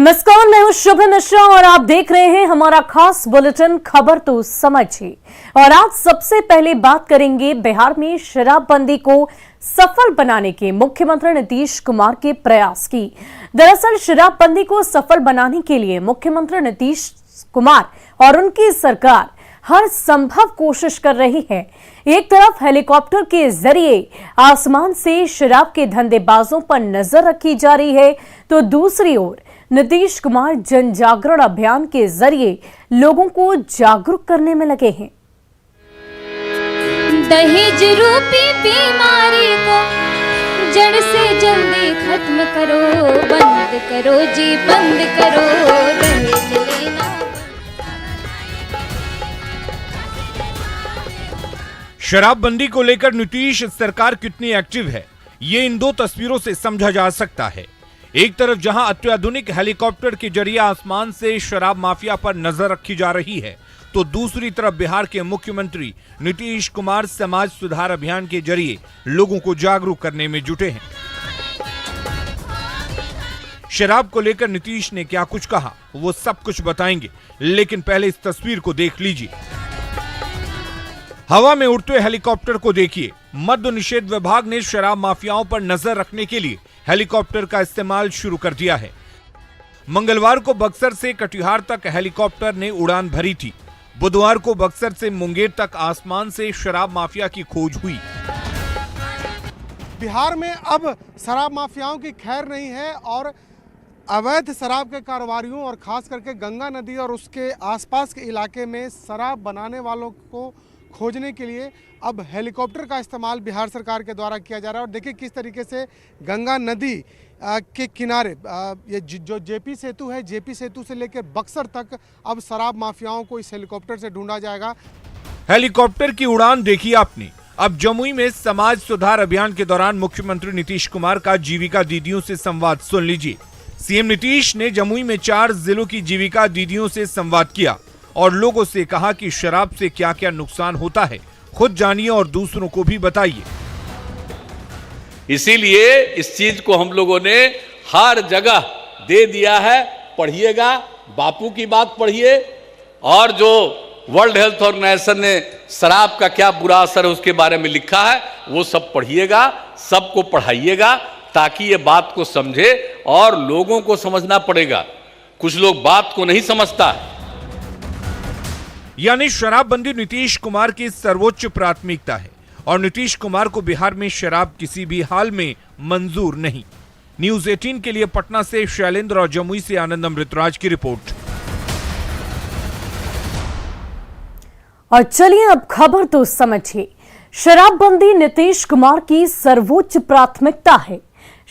नमस्कार, मैं हूं शुभ मिश्रा और आप देख रहे हैं हमारा खास बुलेटिन खबर तो समझिए। और आज सबसे पहले बात करेंगे बिहार में शराबबंदी को सफल बनाने के मुख्यमंत्री नीतीश कुमार के प्रयास की। दरअसल शराबबंदी को सफल बनाने के लिए मुख्यमंत्री नीतीश कुमार और उनकी सरकार हर संभव कोशिश कर रही है। एक तरफ हेलीकॉप्टर के जरिए आसमान से शराब के धंधेबाजों पर नजर रखी जा रही है, तो दूसरी ओर नीतीश कुमार जन जागरण अभियान के जरिए लोगों को जागरूक करने में लगे हैं। दहेज रूपी बीमारी को जड़ से जल्दी खत्म करो, बंद करो जी बंद करो दहेज लेना। शराबबंदी को लेकर नीतीश सरकार कितनी एक्टिव है, ये इन दो तस्वीरों से समझा जा सकता है। एक तरफ जहां अत्याधुनिक हेलीकॉप्टर के जरिए आसमान से शराब माफिया पर नजर रखी जा रही है, तो दूसरी तरफ बिहार के मुख्यमंत्री नीतीश कुमार समाज सुधार अभियान के जरिए लोगों को जागरूक करने में जुटे हैं। शराब को लेकर नीतीश ने क्या कुछ कहा, वो सब कुछ बताएंगे, लेकिन पहले इस तस्वीर को देख लीजिए। हवा में उड़ते हेलीकॉप्टर को देखिए। मद्य निषेध विभाग ने शराब माफियाओं पर नजर रखने के लिए हेलीकॉप्टर का इस्तेमाल शुरू कर दिया है। मंगलवार को बक्सर से कटिहार तक हेलीकॉप्टर ने उड़ान भरी थी। बुधवार को बक्सर से मुंगेर तक आसमान से शराब माफिया की खोज हुई। बिहार में अब शराब माफियाओं की खैर नहीं है और अवैध शराब के कारोबारियों और खास करके गंगा नदी और उसके आसपास के इलाके में शराब बनाने वालों को खोजने के लिए अब हेलीकॉप्टर का इस्तेमाल बिहार सरकार के द्वारा किया जा रहा है। और देखिए किस तरीके से गंगा नदी के किनारे ये जो जेपी सेतु है, जेपी सेतु से लेकर बक्सर तक अब शराब माफियाओं को इस हेलीकॉप्टर से ढूंढा जाएगा। हेलीकॉप्टर की उड़ान देखी आपने। अब जमुई में समाज सुधार अभियान के दौरान मुख्यमंत्री नीतीश कुमार का जीविका दीदियों से संवाद सुन लीजिए। सीएम नीतीश ने जमुई में 4 जिलों की जीविका दीदियों से संवाद किया और लोगों से कहा कि शराब से क्या क्या नुकसान होता है, खुद जानिए और दूसरों को भी बताइए। इसीलिए इस चीज को हम लोगों ने हर जगह दे दिया है। पढ़िएगा, बापू की बात पढ़िए, और जो वर्ल्ड हेल्थ ऑर्गेनाइजेशन ने शराब का क्या बुरा असर है उसके बारे में लिखा है, वो सब पढ़िएगा, सबको पढ़ाइएगा, ताकि ये बात को समझे। और लोगों को समझना पड़ेगा, कुछ लोग बात को नहीं समझता है। यानी शराबबंदी नीतीश कुमार की सर्वोच्च प्राथमिकता है और नीतीश कुमार को बिहार में शराब किसी भी हाल में मंजूर नहीं। न्यूज़ 18 के लिए पटना से शैलेंद्र और जमुई से आनंद अमृतराज की रिपोर्ट। और चलिए अब खबर तो समझिए। शराबबंदी नीतीश कुमार की सर्वोच्च प्राथमिकता है।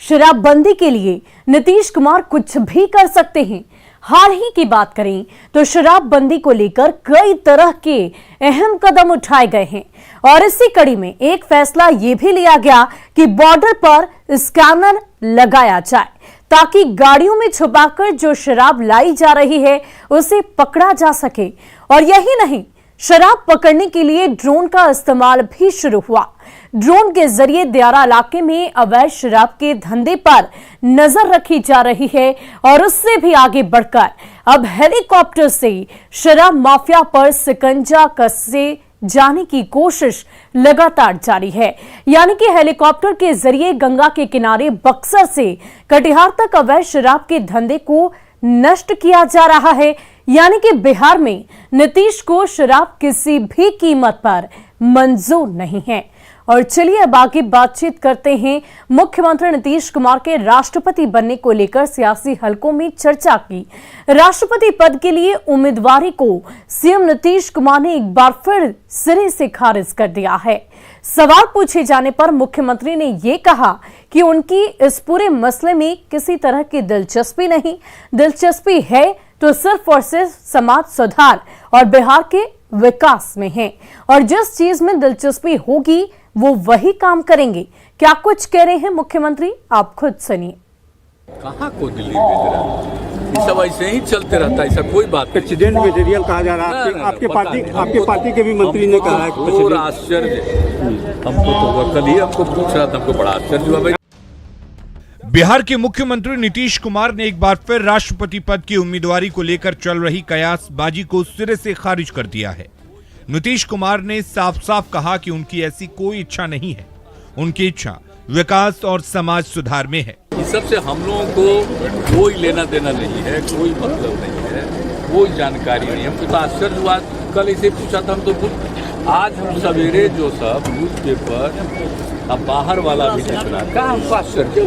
शराबबंदी के लिए नीतीश कुमार कुछ भी कर सकते हैं। हाल ही की बात करें तो शराबबंदी को लेकर कई तरह के अहम कदम उठाए गए हैं और इसी कड़ी में एक फैसला ये भी लिया गया कि बॉर्डर पर स्कैनर लगाया जाए ताकि गाड़ियों में छुपाकर जो शराब लाई जा रही है उसे पकड़ा जा सके। और यही नहीं, शराब पकड़ने के लिए ड्रोन का इस्तेमाल भी शुरू हुआ। ड्रोन के जरिए दियारा इलाके में अवैध शराब के धंधे पर नजर रखी जा रही है और उससे भी आगे बढ़कर अब हेलीकॉप्टर से शराब माफिया पर शिकंजा कसे जाने की कोशिश लगातार जारी है। यानी कि हेलीकॉप्टर के जरिए गंगा के किनारे बक्सर से कटिहार तक अवैध शराब के धंधे को नष्ट किया जा रहा है। यानी कि बिहार में नीतीश को शराब किसी भी कीमत पर मंजूर नहीं है। और चलिए अब आगे बातचीत करते हैं। मुख्यमंत्री नीतीश कुमार के राष्ट्रपति बनने को लेकर सियासी हलकों में चर्चा की। राष्ट्रपति पद के लिए उम्मीदवारी को सीएम नीतीश कुमार ने एक बार फिर सिरे से खारिज कर दिया है। सवाल पूछे जाने पर मुख्यमंत्री ने यह कहा कि उनकी इस पूरे मसले में किसी तरह की दिलचस्पी नहीं, दिलचस्पी है तो सिर्फ और सिर्फ समाज सुधार और बिहार के विकास में है और जिस चीज में दिलचस्पी होगी वो वही काम करेंगे। क्या कुछ कह रहे हैं मुख्यमंत्री, आप खुद सुनिए। कहाँ को दिल्ली भेज रहा है, ये सब ऐसे ही चलते रहता है, ऐसा कोई बात नहीं। प्रेसिडेंट मटेरियल कहा जा रहा है। आपके पार्टी के भी मंत्री ने कहा है। और आश्चर्य हमको तो कल ही हमको पूछ रहा था, हमको बड़ा आश्चर्य हुआ। भाई बिहार के मुख्यमंत्री नीतीश कुमार ने एक बार फिर राष्ट्रपति पद की उम्मीदवारी को लेकर चल रही कयासबाजी को सिरे से खारिज कर दिया है। नीतीश कुमार ने साफ साफ कहा कि उनकी ऐसी कोई इच्छा नहीं है। उनकी इच्छा विकास और समाज सुधार में है। इस सबसे हम लोगों को कोई लेना देना नहीं है, कोई मतलब नहीं है, कोई जानकारी नहीं है। हमको तो आश्चर्य हुआ, कल इसे पूछा था हम तो आज हम सवेरे जो सब न्यूज़पेपर अब बाहर वाला भी दिख रहा है, हमको आश्चर्य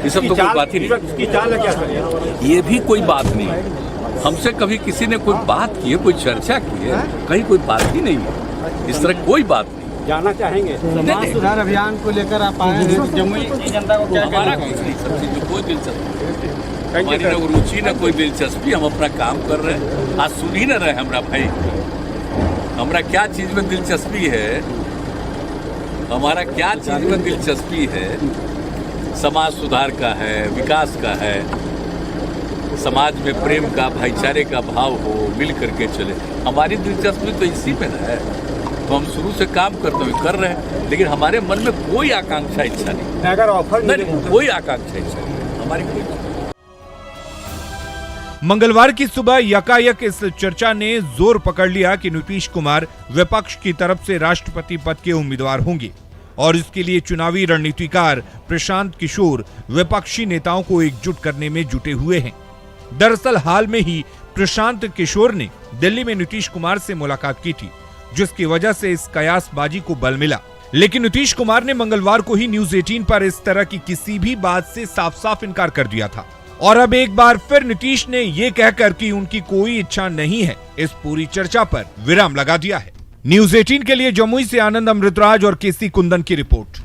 ये सब तो कोई बात ही नहीं। ये भी कोई बात नहीं है। हमसे कभी किसी ने कोई बात की है, कोई चर्चा की है, कहीं कोई बात ही नहीं है। इस तरह कोई बात नहीं। जाना चाहेंगे समाज सुधार अभियान को लेकर आप आए हैं, जमुई जनता को क्या हमारा कुछ नहीं, सब चीज में कोई दिलचस्पी, हमारी न रुचि न कोई दिलचस्पी। हम अपना काम कर रहे हैं। आज सुन ही न रहे हमारा भाई, हमारा क्या चीज में दिलचस्पी है, हमारा क्या चीज में दिलचस्पी है। समाज सुधार का है, विकास का है, समाज में प्रेम का, भाईचारे का भाव हो, मिल करके चले। हमारी दिलचस्पी तो इसी में है। तो हम शुरू से काम करते हुए कर रहे हैं, लेकिन हमारे मन में कोई आकांक्षा इच्छा नहीं। अगर ऑफर नहीं, कोई आकांक्षा इच्छा नहीं हमारी कोई। मंगलवार की सुबह यकायक इस चर्चा ने जोर पकड़ लिया कि नीतीश कुमार विपक्ष की तरफ से राष्ट्रपति पद के उम्मीदवार होंगे और इसके लिए चुनावी रणनीतिकार प्रशांत किशोर विपक्षी नेताओं को एकजुट करने में जुटे हुए हैं। दरअसल हाल में ही प्रशांत किशोर ने दिल्ली में नीतीश कुमार से मुलाकात की थी, जिसकी वजह से इस कयासबाजी को बल मिला। लेकिन नीतीश कुमार ने मंगलवार को ही न्यूज 18 पर इस तरह की किसी भी बात से साफ साफ इनकार कर दिया था। और अब एक बार फिर नीतीश ने ये कहकर कि उनकी कोई इच्छा नहीं है, इस पूरी चर्चा पर विराम लगा दिया है। न्यूज 18 के लिए जमुई से आनंद अमृतराज और केसी कुंदन की रिपोर्ट।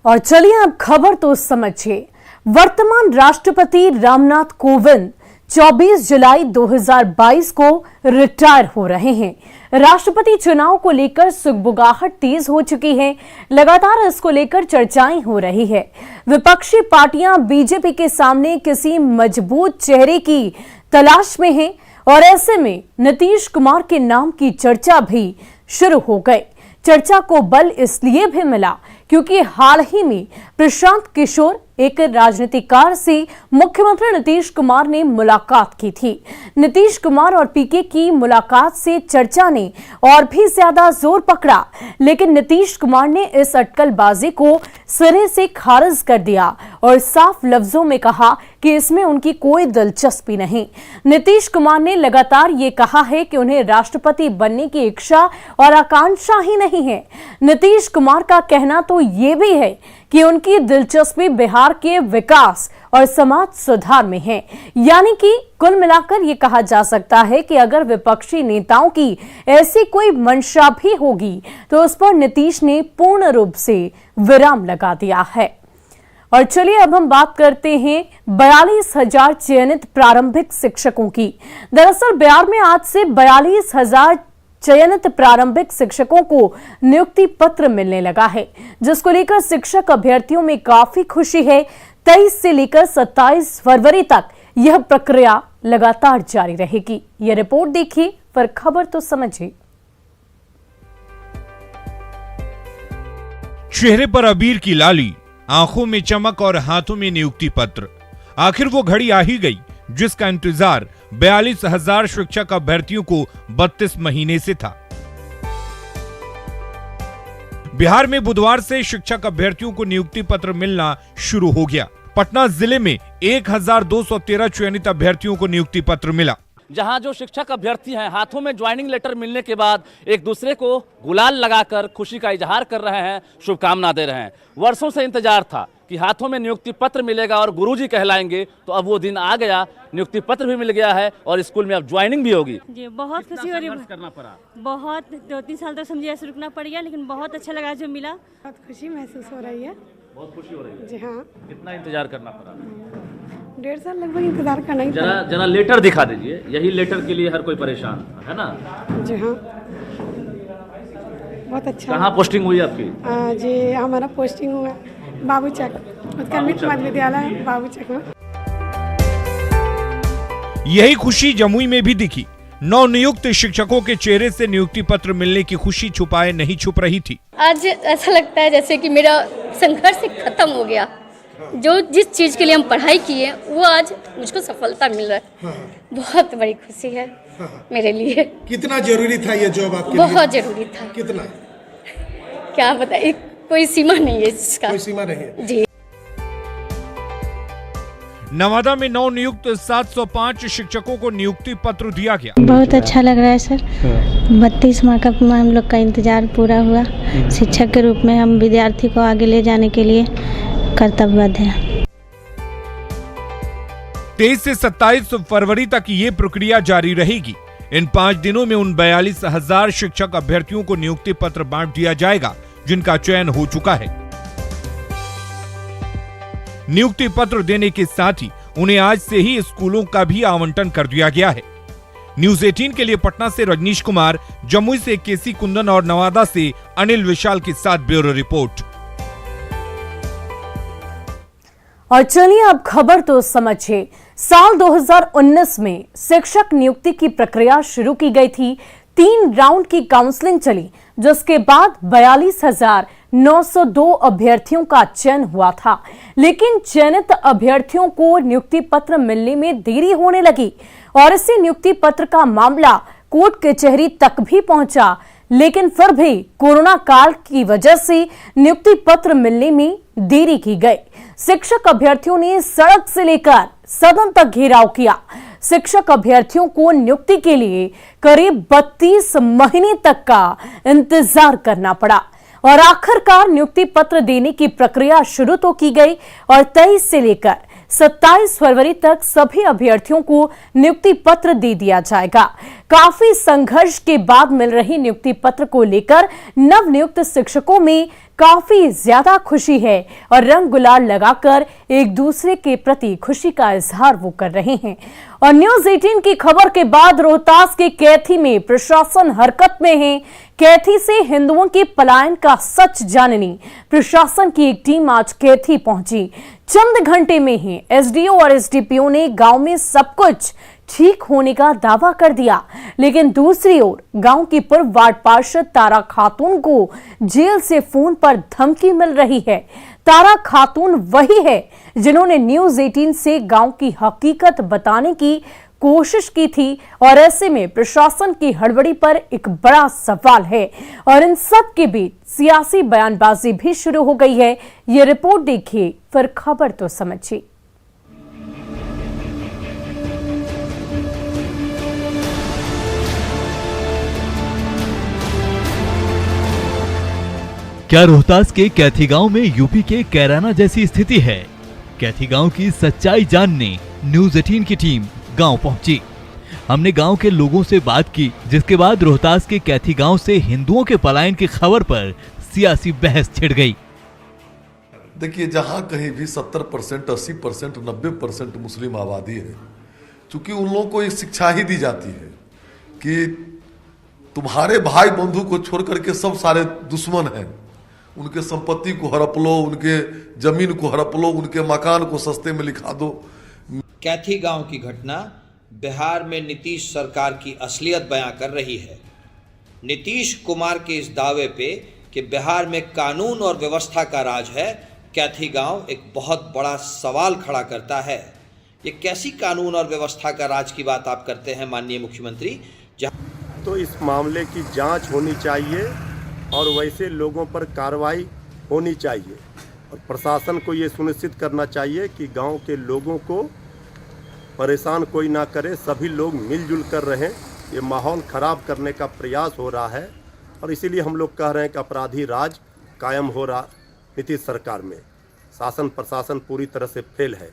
और चलिए अब खबर तो समझिए। वर्तमान राष्ट्रपति रामनाथ कोविंद 24 जुलाई 2022 को रिटायर हो रहे हैं। राष्ट्रपति चुनाव को लेकर सुगबुगाहट तेज हो चुकी है। लगातार इसको लेकर चर्चाएं हो रही है। विपक्षी पार्टियां बीजेपी के सामने किसी मजबूत चेहरे की तलाश में हैं और ऐसे में नीतीश कुमार के नाम की चर्चा भी शुरू हो गई। चर्चा को बल इसलिए भी मिला क्योंकि हाल ही में प्रशांत किशोर एक राजनीतिकार से मुख्यमंत्री नीतीश कुमार ने मुलाकात की थी। नीतीश कुमार और पीके की मुलाकात से चर्चा ने और भी ज्यादा जोर पकड़ा, लेकिन नीतीश कुमार ने इस अटकलबाजी को सिरे से खारिज कर दिया और साफ लफ्जों में कहा कि इसमें उनकी कोई दिलचस्पी नहीं। नीतीश कुमार ने लगातार ये कहा है कि उन्हें राष्ट्रपति बनने की इच्छा और आकांक्षा ही नहीं है। नीतीश कुमार का कहना तो ये भी है कि उनकी दिलचस्पी बिहार के विकास और समाज सुधार में है। यानी कि कुल मिलाकर ये कहा जा सकता है कि अगर विपक्षी नेताओं की ऐसी कोई मंशा भी होगी तो उस पर नीतीश ने पूर्ण रूप से विराम लगा दिया है। और चलिए अब हम बात करते हैं 42,000 चयनित प्रारंभिक शिक्षकों की। दरअसल बिहार में आज से 42,000 चयनित प्रारंभिक शिक्षकों को नियुक्ति पत्र मिलने लगा है, जिसको लेकर शिक्षक अभ्यर्थियों में काफी खुशी है। 23 से लेकर 27 फरवरी तक यह प्रक्रिया लगातार जारी रहेगी। यह रिपोर्ट देखिए, पर खबर तो समझिए। चेहरे पर अबीर की लाली, आंखों में चमक और हाथों में नियुक्ति पत्र। आखिर वो घड़ी आ ही गई जिसका इंतजार 42,000 शिक्षक अभ्यर्थियों को 32 महीने से था। बिहार में बुधवार से शिक्षक अभ्यर्थियों को नियुक्ति पत्र मिलना शुरू हो गया। पटना जिले में 1,213 चयनित अभ्यर्थियों को नियुक्ति पत्र मिला। जहां जो शिक्षक अभ्यर्थी हैं हाथों में ज्वाइनिंग लेटर मिलने के बाद एक दूसरे को गुलाल लगाकर खुशी का इजहार कर रहे हैं, शुभकामना दे रहे हैं। वर्षों से इंतजार था कि हाथों में नियुक्ति पत्र मिलेगा और गुरुजी कहलाएंगे, तो अब वो दिन आ गया। नियुक्ति पत्र भी मिल गया है और स्कूल में अब ज्वाइनिंग भी होगी। जी बहुत खुशी हो रही है। करना पड़ा, बहुत 2-3 साल तक समझिए ऐसे रुकना पड़ गया, लेकिन बहुत अच्छा लगा जो मिला। बहुत खुशी महसूस हो रही है। बहुत खुशी हो रही है। जी हाँ। कितना इंतजार करना पड़ा? 1.5 साल लगभग इंतजार करना ही पड़ा। जरा लेटर दिखा दीजिए। यही लेटर के लिए हर कोई परेशान है ना? जी हाँ, बहुत अच्छा। कहाँ पोस्टिंग हुई आपकी? जी हमारा पोस्टिंग हुआ बाबूचक, उत्कर्मित मध्य विद्यालय बाबूचक में। यही खुशी जमुई में भी दिखी। नवनियुक्त शिक्षकों के चेहरे से नियुक्ति पत्र मिलने की खुशी छुपाए नहीं छुप रही थी। आज ऐसा लगता है जैसे कि मेरा संघर्ष खत्म हो गया। जो जिस चीज़ के लिए हम पढ़ाई किए वो आज मुझको सफलता मिल रहा है। बहुत बड़ी खुशी है मेरे लिए। कितना जरूरी था ये जॉब आपके लिए? बहुत जरूरी था। कितना? क्या बताइए, कोई सीमा नहीं है इसका। कोई सीमा नहीं है जी। नवादा में नवनियुक्त 705 शिक्षकों को नियुक्ति पत्र दिया गया। बहुत अच्छा लग रहा है सर। 32 माह का हम लोग का इंतजार पूरा हुआ। शिक्षक के रूप में हम विद्यार्थी को आगे ले जाने के लिए कर्तव्यबद्ध हैं। 23 से 27 फरवरी तक ये प्रक्रिया जारी रहेगी। इन 5 दिनों में उन 42,000 शिक्षक अभ्यर्थियों को नियुक्ति पत्र बांट दिया जाएगा जिनका चयन हो चुका है। नियुक्ति पत्र देने के साथ ही उन्हें आज से ही स्कूलों का भी आवंटन कर दिया गया है। न्यूज 18 के लिए पटना से रजनीश कुमार, जमुई से केसी कुंदन और नवादा से अनिल विशाल के साथ ब्यूरो रिपोर्ट। और चलिए अब खबर तो समझिए। साल 2019 में शिक्षक नियुक्ति की प्रक्रिया शुरू की गई थी। 3 राउंड की काउंसलिंग चली, जिसके बाद 42,902 अभ्यर्थियों का चयन हुआ था। लेकिन चयनित अभ्यर्थियों को नियुक्ति पत्र मिलने में देरी होने लगी और इसी नियुक्ति पत्र का मामला कोर्ट कचहरी तक भी पहुंचा। लेकिन फिर भी कोरोना काल की वजह से नियुक्ति पत्र मिलने में देरी की गई। शिक्षक अभ्यर्थियों ने सड़क से लेकर सदन तक घेराव किया। शिक्षक अभ्यर्थियों को नियुक्ति के लिए करीब 32 महीने तक का इंतजार करना पड़ा और आखिरकार नियुक्ति पत्र देने की प्रक्रिया शुरू तो की गई और 23 से लेकर 27 फरवरी तक सभी अभ्यर्थियों को नियुक्ति पत्र दे दिया जाएगा। काफी संघर्ष के बाद मिल रही नियुक्ति पत्र को लेकर नवनियुक्त शिक्षकों में काफी ज्यादा खुशी है और रंग गुलाल लगाकर एक दूसरे के प्रति खुशी का इजहार वो कर रहे हैं। और न्यूज 18 की खबर के बाद रोहतास के कैथी में प्रशासन हरकत में है। कैथी से हिंदुओं के पलायन का सच जानने प्रशासन की एक टीम आज कैथी पहुंची। चंद घंटे में ही एसडीओ और एसडीपीओ ने गांव में सब कुछ ठीक होने का दावा कर दिया। लेकिन दूसरी ओर गांव की पूर्व वार्ड पार्षद तारा खातून को जेल से फोन पर धमकी मिल रही है। तारा खातून वही है जिन्होंने न्यूज 18 से गांव की हकीकत बताने की कोशिश की थी और ऐसे में प्रशासन की हड़बड़ी पर एक बड़ा सवाल है और इन सब के बीच सियासी बयानबाजी भी शुरू हो गई है। ये रिपोर्ट देखिए, फिर खबर तो समझिए। क्या रोहतास के कैथी गांव में यूपी के कैराना जैसी स्थिति है? कैथी गांव की सच्चाई जानने न्यूज 18 की टीम गांव पहुंची। हमने गांव के लोगों से बात की, जिसके बाद रोहतास के कैथी गांव से हिंदुओं के पलायन की खबर पर सियासी बहस छिड़ गई। देखिए, जहां कहीं भी 70%, 80%, 90% मुस्लिम आबादी है, चूंकि उन लोगों को एक शिक्षा ही दी जाती है कि तुम्हारे भाई बंधु को छोड़ करके सब सारे दुश्मन हैं। उनके संपत्ति को हड़प लो, उनके जमीन को हड़प लो, उनके मकान को सस्ते में लिखा दो। कैथी गांव की घटना बिहार में नीतीश सरकार की असलियत बयां कर रही है। नीतीश कुमार के इस दावे पे कि बिहार में कानून और व्यवस्था का राज है, कैथी गांव एक बहुत बड़ा सवाल खड़ा करता है। ये कैसी कानून और व्यवस्था का राज की बात आप करते हैं माननीय मुख्यमंत्री? तो इस मामले की जांच होनी चाहिए और वैसे लोगों पर कार्रवाई होनी चाहिए और प्रशासन को ये सुनिश्चित करना चाहिए कि गांव के लोगों को परेशान कोई ना करे, सभी लोग मिलजुल कर रहें। ये माहौल खराब करने का प्रयास हो रहा है और इसीलिए हम लोग कह रहे हैं कि अपराधी राज कायम हो रहा नीतीश सरकार में। शासन प्रशासन पूरी तरह से फेल है।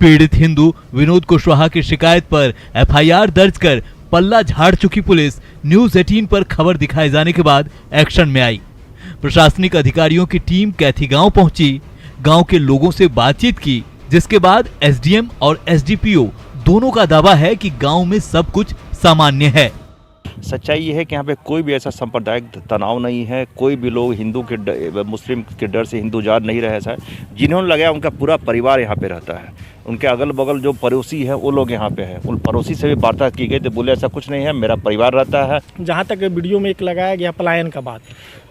पीड़ित हिंदू विनोद कुशवाहा की शिकायत पर एफआईआर दर्ज कर पल्ला झाड़ चुकी पुलिस न्यूज 18 पर खबर दिखाए जाने के बाद एक्शन में आई। प्रशासनिक अधिकारियों की टीम कैथी गांव पहुंची, गांव के लोगों से बातचीत की, जिसके बाद एसडीएम और एसडीपीओ दोनों का दावा है कि गांव में सब कुछ सामान्य है। सच्चाई ये है कि यहाँ पे कोई भी ऐसा सांप्रदायिक तनाव नहीं है, कोई भी लोग हिंदू के मुस्लिम के डर से हिंदू जात नहीं रहे। ऐसा जिन्होंने लगाया उनका पूरा परिवार यहाँ पे रहता है, उनके अगल बगल जो पड़ोसी है वो लोग यहाँ पे हैं। उन पड़ोसी से भी वार्ता की गई तो बोले ऐसा कुछ नहीं है, मेरा परिवार रहता है। जहाँ तक वीडियो में एक लगाया गया पलायन का बात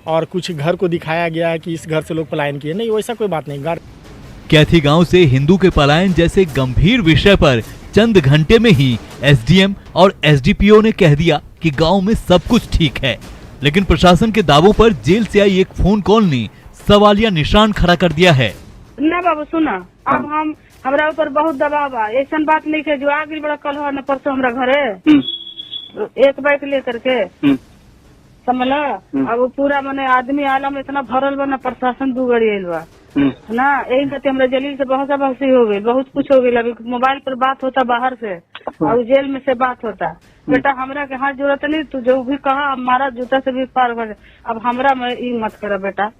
और कुछ घर को दिखाया गया है कि इस घर से लोग पलायन किए, नहीं वैसा कोई बात नहीं। कैथी गांव से हिंदू के पलायन जैसे गंभीर विषय पर चंद घंटे में ही एसडीएम और एसडीपीओ ने कह दिया कि गांव में सब कुछ ठीक है, लेकिन प्रशासन के दावों पर जेल से आई एक फोन कॉल ने सवालिया निशान खड़ा कर दिया है। ना बाबू सुना, अब हमरा ऊपर बहुत दबाव है, ऐसा बात नहीं है जो आगे बड़ा कल हो न परसों हमरा घरे एक बाइक लेकर के समझला। अब पूरा मने आदमी आलम इतना भरल बा, न प्रशासन दू गड़ी आयल बा ना, यही कहते हमरा जलील से बहुत बहसी हो गई, बहुत कुछ हो गई। अभी मोबाइल पर बात होता बाहर से और जेल में से बात होता। बेटा हमरा के हाथ जरूरत नहीं, तू जो भी कहा हमारा जूता से भी पार कर, अब हमरा में ई मत करा बेटा।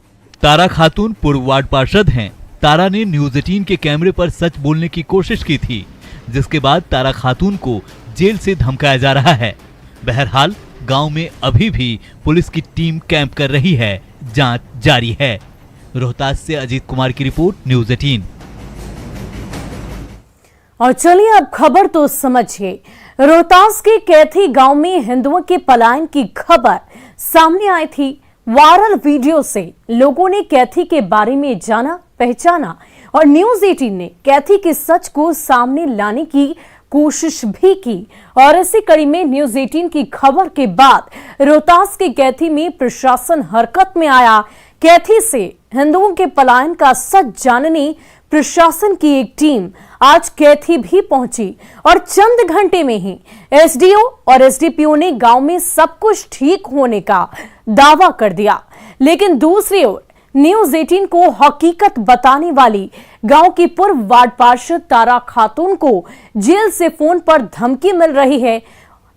तारा खातून पूर्व वार्ड पार्षद हैं। तारा ने न्यूज 18 के कैमरे पर सच बोलने की कोशिश की थी, जिसके बाद तारा खातून को जेल से धमकाया जा रहा है। बहरहाल गांव में अभी भी पुलिस की टीम कैंप कर रही है, जांच जारी है। रोहतास से अजीत कुमार की रिपोर्ट, न्यूज 18। और चलिए अब खबर तो समझिए। रोहतास के कैथी गांव में हिंदुओं के पलायन की खबर सामने आई थी। वायरल वीडियो से लोगों ने कैथी के बारे में जाना पहचाना और न्यूज 18 ने कैथी के सच को सामने लाने की कोशिश भी की। और इसी कड़ी में न्यूज 18 की खबर के बाद रोहतास के कैथी में प्रशासन हरकत में आया। कैथी से हिंदुओं के पलायन का सच जानने प्रशासन की एक टीम आज कैथी भी पहुंची और चंद घंटे में ही एसडीओ और एसडीपीओ ने गांव में सब कुछ ठीक होने का दावा कर दिया। लेकिन दूसरी ओर न्यूज 18 को हकीकत बताने वाली गांव की पूर्व वार्ड पार्षद तारा खातून को जेल से फोन पर धमकी मिल रही है।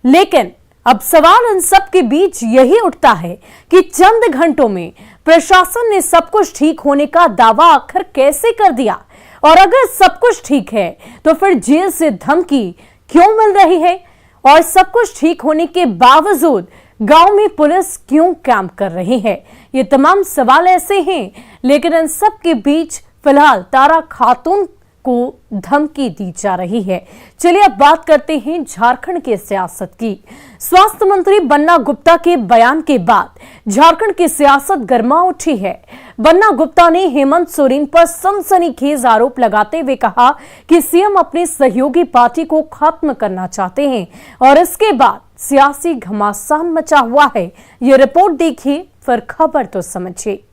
लेकिन अब सवाल इन सब के बीच यही उठता है कि चंद घंटों में प्रशासन ने सब कुछ ठीक होने का दावा आखिर कैसे कर दिया, और अगर सब कुछ ठीक है तो फिर जेल से धमकी क्यों मिल रही है, और सब कुछ ठीक होने के बावजूद गांव में पुलिस क्यों कैंप कर रही है। ये तमाम सवाल ऐसे हैं, लेकिन इन सब के बीच फिलहाल तारा खातून को धमकी दी जा रही है। चलिए अब बात करते हैं झारखंड के सियासत की। स्वास्थ्य मंत्री बन्ना गुप्ता के बयान के बाद झारखंड की सियासत गर्मा उठी है। बन्ना गुप्ता ने हेमंत सोरेन पर सनसनीखेज आरोप लगाते हुए कहा कि सीएम अपनी सहयोगी पार्टी को खत्म करना चाहते हैं और इसके बाद सियासी घमासान मचा हुआ है। ये रिपोर्ट देखिए, फिर खबर तो समझिए।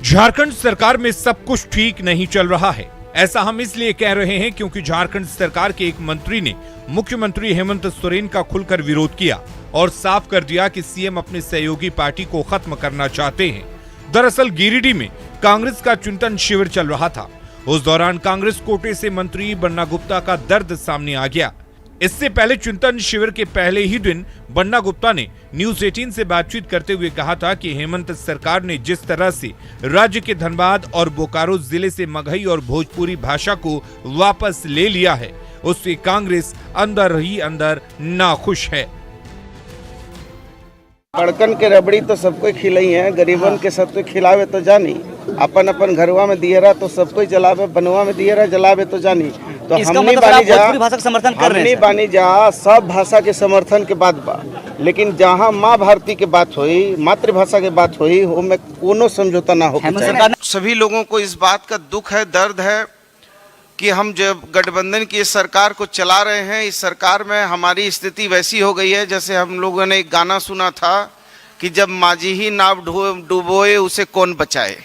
झारखंड सरकार में सब कुछ ठीक नहीं चल रहा है। ऐसा हम इसलिए कह रहे हैं क्योंकि झारखंड सरकार के एक मंत्री ने मुख्यमंत्री हेमंत सोरेन का खुलकर विरोध किया और साफ कर दिया कि सीएम अपनी सहयोगी पार्टी को खत्म करना चाहते हैं। दरअसल गिरिडीह में कांग्रेस का चिंतन शिविर चल रहा था। उस दौरान कांग्रेस कोटे से मंत्री बन्ना गुप्ता का दर्द सामने आ गया। इससे पहले चिंतन शिविर के पहले ही दिन बन्ना गुप्ता ने न्यूज 18 से बातचीत करते हुए कहा था कि हेमंत सरकार ने जिस तरह से राज्य के धनबाद और बोकारो जिले से मगही और भोजपुरी भाषा को वापस ले लिया है, उससे कांग्रेस अंदर ही अंदर नाखुश है। बड़कन के रबड़ी तो सबको खिलाई है, गरीबन के सबको खिलावे तो जानी, अपन अपन घरवा में दियरा तो सबको जलावे, बनवा में दियरा जलावे तो जानी। तो हमनी भाषा सब भाषा के समर्थन के बात बा, लेकिन जहाँ माँ भारती के बात हुई, मातृभाषा के बात हुई, वो में कोनो समझौता ना हो। सभी लोगों को इस बात का दुख है, दर्द है कि हम जब गठबंधन की इस सरकार को चला रहे हैं, इस सरकार में हमारी स्थिति वैसी हो गई है जैसे हम लोगों ने एक गाना सुना था कि जब माझी ही नाव डूबोए उसे कौन बचाए।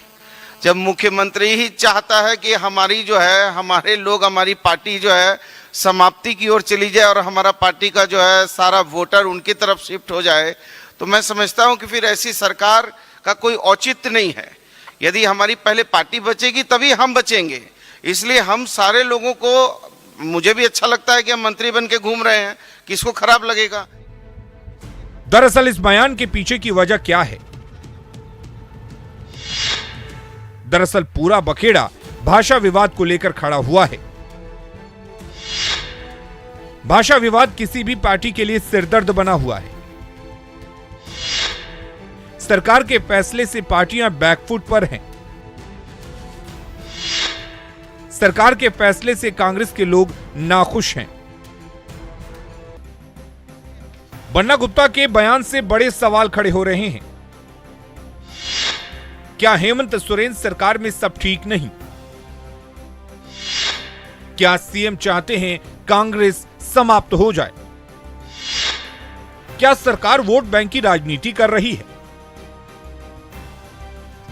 जब मुख्यमंत्री ही चाहता है कि हमारी जो है, हमारे लोग, हमारी पार्टी जो है समाप्ति की ओर चली जाए और हमारा पार्टी का जो है सारा वोटर उनकी तरफ शिफ्ट हो जाए, तो मैं समझता हूं कि फिर ऐसी सरकार का कोई औचित्य नहीं है। यदि हमारी पहले पार्टी बचेगी तभी हम बचेंगे। इसलिए हम सारे लोगों को, मुझे भी अच्छा लगता है कि हम मंत्री बन के घूम रहे हैं, किसको खराब लगेगा। दरअसल इस बयान के पीछे की वजह क्या है? दरअसल पूरा बखेड़ा भाषा विवाद को लेकर खड़ा हुआ है। भाषा विवाद किसी भी पार्टी के लिए सिरदर्द बना हुआ है। सरकार के फैसले से पार्टियां बैकफुट पर हैं। सरकार के फैसले से कांग्रेस के लोग नाखुश हैं। बन्ना गुप्ता के बयान से बड़े सवाल खड़े हो रहे हैं। क्या हेमंत सोरेन सरकार में सब ठीक नहीं? क्या सीएम चाहते हैं कांग्रेस समाप्त हो जाए? क्या सरकार वोट बैंक की राजनीति कर रही है?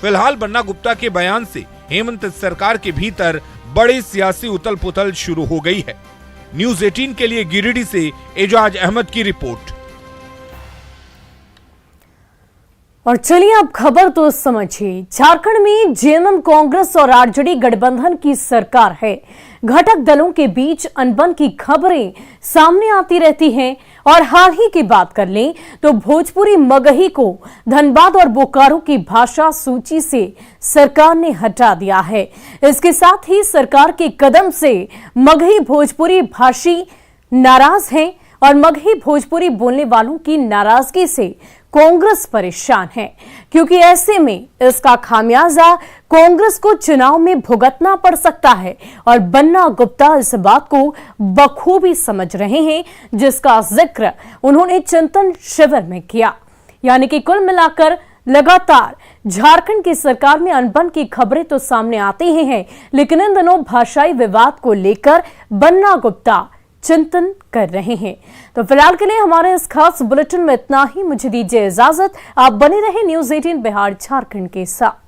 फिलहाल बन्ना गुप्ता के बयान से हेमंत सरकार के भीतर बड़ी सियासी उथल पुथल शुरू हो गई है। न्यूज़ 18 के लिए गिरिडीह से एजाज अहमद की रिपोर्ट। और चलिए अब खबर तो समझिए। झारखंड में जेएमएम कांग्रेस और आरजेडी गठबंधन की सरकार है। घटक दलों के बीच अनबन की खबरें सामने आती रहती हैं और हाल ही की बात कर लें तो भोजपुरी मगही को धनबाद और बोकारो की भाषा सूची से सरकार ने हटा दिया है। इसके साथ ही सरकार के कदम से मगही भोजपुरी भाषी नाराज हैं और मगही भोजपुरी बोलने वालों की नाराजगी से कांग्रेस परेशान है, क्योंकि ऐसे में इसका खामियाजा कांग्रेस को चुनाव में भुगतना पड़ सकता है। और बन्ना गुप्ता इस बात को बखूबी समझ रहे हैं, जिसका जिक्र उन्होंने चिंतन शिविर में किया। यानी कि कुल मिलाकर लगातार झारखंड की सरकार में अनबन की खबरें तो सामने आती ही हैं, लेकिन इन दिनों भाषाई विवाद को लेकर बन्ना गुप्ता चिंतन कर रहे हैं। तो फिलहाल के लिए हमारे इस खास बुलेटिन में इतना ही। मुझे दीजिए इजाजत। आप बने रहे न्यूज़ 18 बिहार झारखंड के साथ।